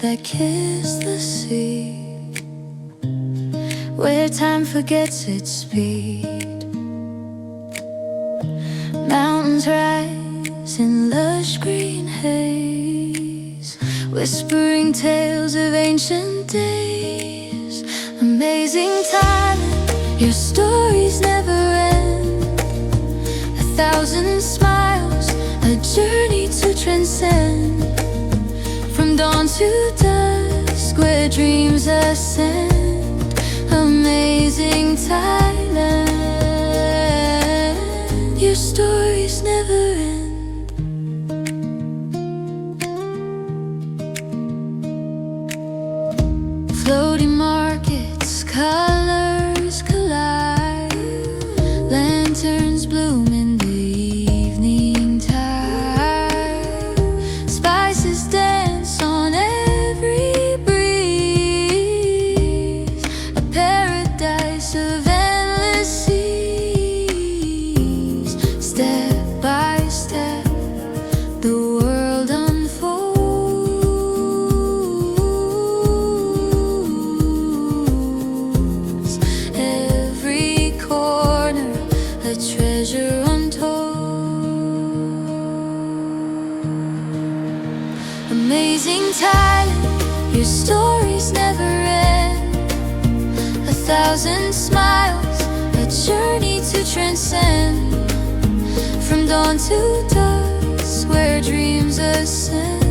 that kiss the sea, where time forgets its speed. Mountains rise in lush green haze, whispering tales of ancient days. Amazing Thailand, your stories never end. 1,000 smiles, a journey to transcend. From dawn to dusk, where dreams ascend. Amazing Thailand, your stories never end. Floating markets, colors collide. Lanterns bloom in the evening tide. Spices dance on every breeze, a paradise of endless seas. Step by step, the world unfolds. Every corner, a treasure untold. Amazing Thailand, your stories never end. 1,000 smiles, a journey to transcend. From dawn to dusk, where dreams ascend.